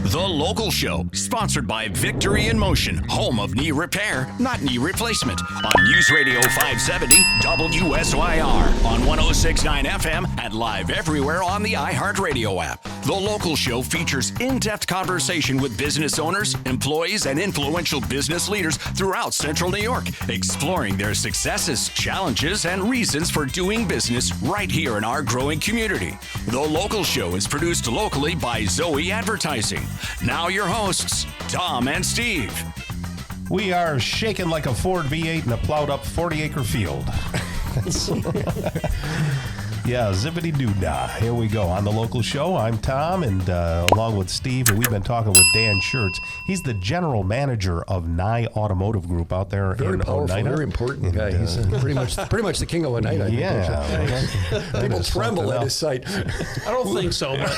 The Local Show, sponsored by Victory in Motion, home of knee repair, not knee replacement, on News Radio 570 WSYR, on 106.9 FM, and live everywhere on the iHeartRadio app. The Local Show features in-depth conversation with business owners, employees, and influential business leaders throughout Central New York, exploring their successes, challenges, and reasons for doing business right here in our growing community. The Local Show is produced locally by Zoe Advertising. Now your hosts, Tom and Steve. We are shaking like a Ford V8 in a plowed up 40-acre field. Yeah, zippity-doo-dah. Here we go. On The Local Show, I'm Tom, and along with Steve, and we've been talking with Dan Schirtz. He's the general manager of NYE Automotive Group out there very in powerful, Oneida. Very important guy. He's pretty much the king of Oneida. People tremble at his sight. I don't think so, but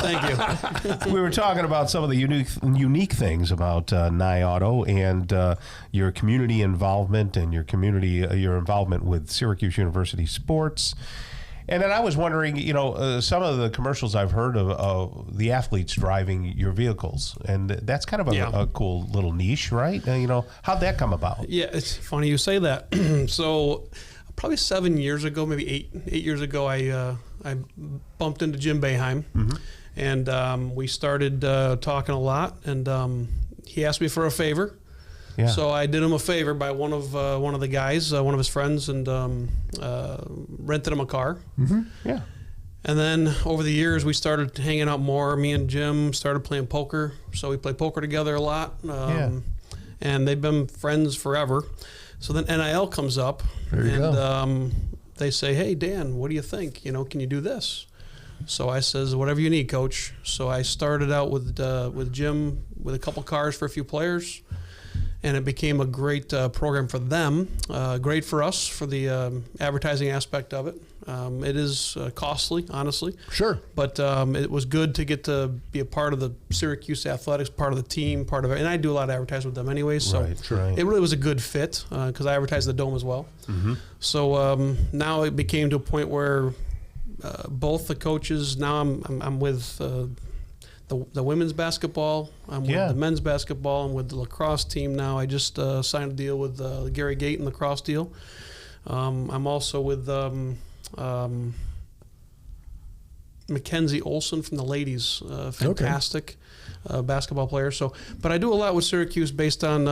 thank you. We were talking about some of the unique things about NYE Auto and your community involvement and your involvement with Syracuse University sports. And then I was wondering, some of the commercials I've heard of the athletes driving your vehicles, and that's kind of a cool little niche, right? How'd that come about? Yeah, it's funny you say that. So probably 7 years ago, maybe eight years ago, I bumped into Jim Boeheim, and we started talking a lot, and he asked me for a favor. Yeah. So I did him a favor by one of the guys, one of his friends, and rented him a car. Mm-hmm. Yeah. And then over the years, we started hanging out more. Me and Jim started playing poker, so we play poker together a lot. And they've been friends forever. So then NIL comes up, they say, "Hey Dan, what do you think? Can you do this?" So I says, "Whatever you need, coach." So I started out with Jim with a couple cars for a few players. And it became a great program for them, great for us for the advertising aspect of it. It is costly, honestly. Sure. But it was good to get to be a part of the Syracuse athletics, part of the team, part of it. And I do a lot of advertising with them anyways. So right. It really was a good fit because I advertise the Dome as well. Mm-hmm. So now it became to a point where both the coaches, now I'm with the women's basketball, I'm with the men's basketball, I'm with the lacrosse team now. I just signed a deal with Gary Gayton lacrosse deal. I'm also with Mackenzie Olson from the ladies, fantastic basketball player. So, but I do a lot with Syracuse based on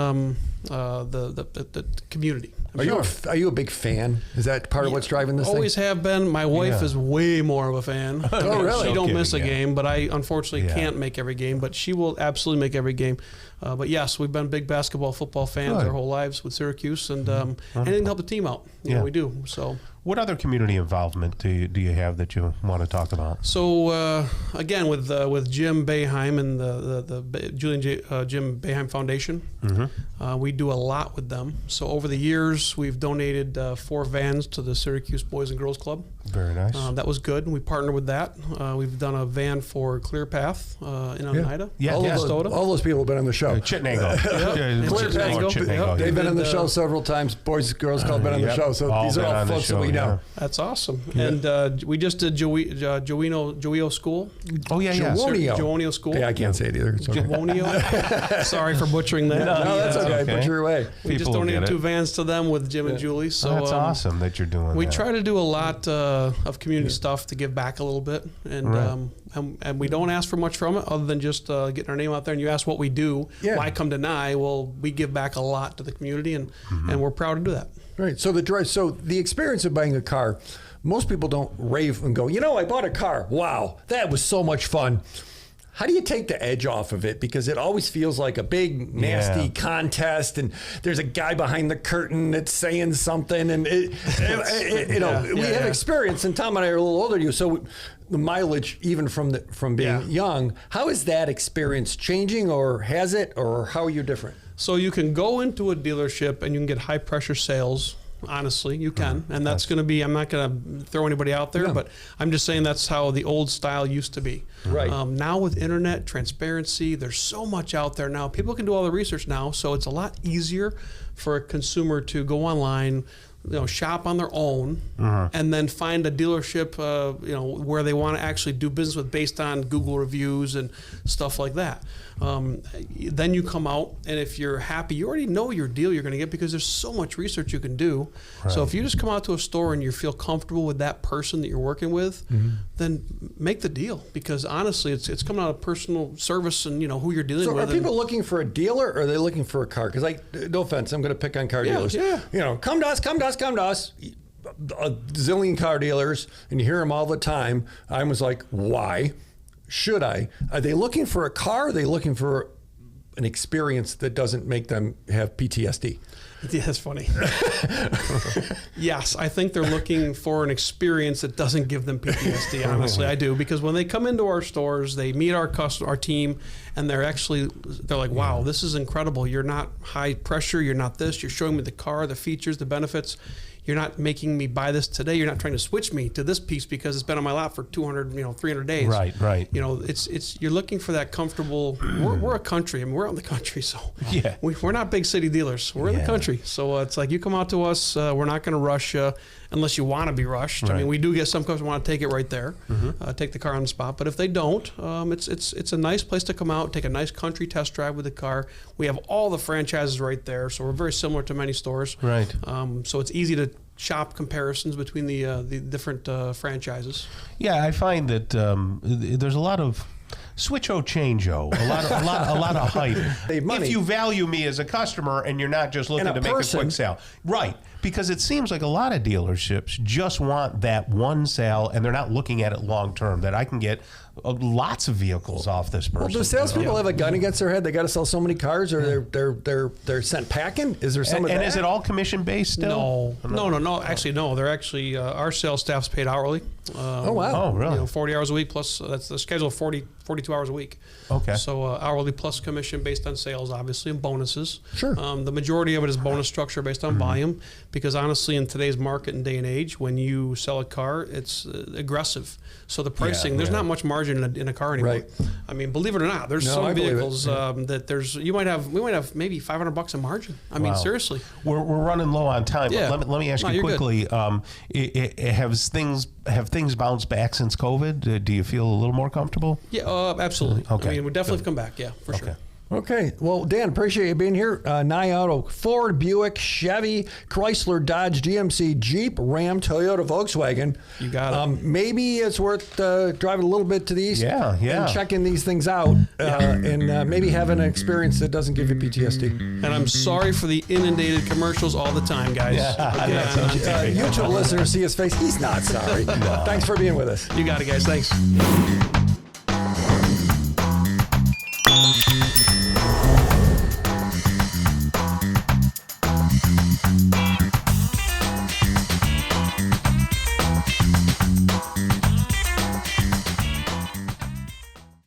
the community. Are you a big fan? Is that part of what's driving this Always thing? have been. My wife is way more of a fan. Oh, really? She don't miss a game, but I unfortunately can't make every game, but she will absolutely make every game. But yes, we've been big basketball, football fans our whole lives with Syracuse, and anything to help the team out. We do. So. What other community involvement do you have that you want to talk about? So again, with Jim Boeheim and the Jim Boeheim Foundation, we do a lot with them. So over the years, we've donated 4 vans to the Syracuse Boys and Girls Club. Very nice. That was good. We partnered with that. We've done a van for Clear Path in Oneida. All those people have been on the show. Chittenango. Chittenango. They've been on the show several times. Boys and Girls Club been on the show. So these are all folks that we know. That's awesome. And we just did Joio School. Oh, yeah. Joonio School. Yeah, I can't say it either. It's okay. Joonio. Sorry for butchering that. No, that's okay. Butcher away. We just donated 2 vans to them with Jim and Julie. So that's awesome that you're doing that. We try to do a lot of community stuff to give back a little bit. And we don't ask for much from it other than just getting our name out there. And you ask what we do, why come to NYE? Well, we give back a lot to the community, and we're proud to do that. Right. So the experience of buying a car, most people don't rave and go, I bought a car. Wow, that was so much fun. How do you take the edge off of it? Because it always feels like a big, nasty contest, and there's a guy behind the curtain that's saying something, and we have experience, and Tom and I are a little older than you, so the mileage, even from being young, how is that experience changing, or has it, or how are you different? So you can go into a dealership and you can get high pressure sales. Honestly, you can. And that's going to be, I'm not going to throw anybody out there, but I'm just saying that's how the old style used to be. Right. Now with internet, transparency, there's so much out there now. People can do all the research now, so it's a lot easier for a consumer to go online, shop on their own, and then find a dealership, where they want to actually do business with based on Google reviews and stuff like that. Then you come out, and if you're happy, you already know your deal you're going to get because there's so much research you can do. Right. So if you just come out to a store and you feel comfortable with that person that you're working with, then make the deal, because honestly, it's coming out of personal service and who you're dealing with. So are people looking for a dealer, or are they looking for a car? Because no offense, I'm going to pick on car dealers. Yeah. Come to us. A zillion car dealers, and you hear them all the time. I was like, why should I? Are they looking for a car? Or are they looking for an experience that doesn't make them have PTSD? Yeah, that's funny. Yes, I think they're looking for an experience that doesn't give them PTSD. Honestly, I do, because when they come into our stores, they meet our team, and they're like, "Wow, this is incredible! You're not high pressure. You're not this. You're showing me the car, the features, the benefits. You're not making me buy this today. You're not trying to switch me to this piece because it's been on my lap for 200, 300 days. Right. You're looking for that comfortable. We're a country. I mean, we're out in the country, so yeah, we're not big city dealers. We're in the country, so it's like you come out to us. We're not going to rush you unless you want to be rushed. Right. I mean, we do get some customers who want to take it right there, take the car on the spot. But if they don't, it's a nice place to come out, take a nice country test drive with the car. We have all the franchises right there, so we're very similar to many stores. Right. So it's easy to shop comparisons between the different franchises. Yeah, I find that there's a lot of switch-o, change-o, a lot of hype. If you value me as a customer and you're not just looking to make a quick sale. Right, because it seems like a lot of dealerships just want that one sale, and they're not looking at it long-term, that I can get lots of vehicles off this person. Well, do salespeople have a gun against their head? They got to sell so many cars, or they're sent packing? Is there some of that? And is it all commission-based still? No. Actually, no. They're actually, our sales staff's paid hourly. Oh, wow. Oh, really? 40 hours a week plus, that's the schedule, 42 hours a week. Okay. So hourly plus commission based on sales, obviously, and bonuses. Sure. The majority of it is bonus structure based on volume, because honestly, in today's market and day and age, when you sell a car, it's aggressive. So the pricing, there's not much margin in a car anymore. Right. I mean, believe it or not, there's some vehicles that we might have maybe $500 in margin. I mean, seriously. We're running low on time. Yeah. But let me ask you quickly. Have things bounced back since COVID? Do you feel a little more comfortable? Yeah, absolutely. Okay. I mean, we definitely come back. Yeah, for sure. Okay. Well, Dan, appreciate you being here. NYE Auto, Ford, Buick, Chevy, Chrysler, Dodge, GMC, Jeep, Ram, Toyota, Volkswagen. You got it. Maybe it's worth driving a little bit to the east and checking these things out and maybe having an experience that doesn't give you PTSD. And I'm sorry for the inundated commercials all the time, guys. YouTube listeners see his face. He's not sorry. Thanks for being with us. You got it, guys. Thanks.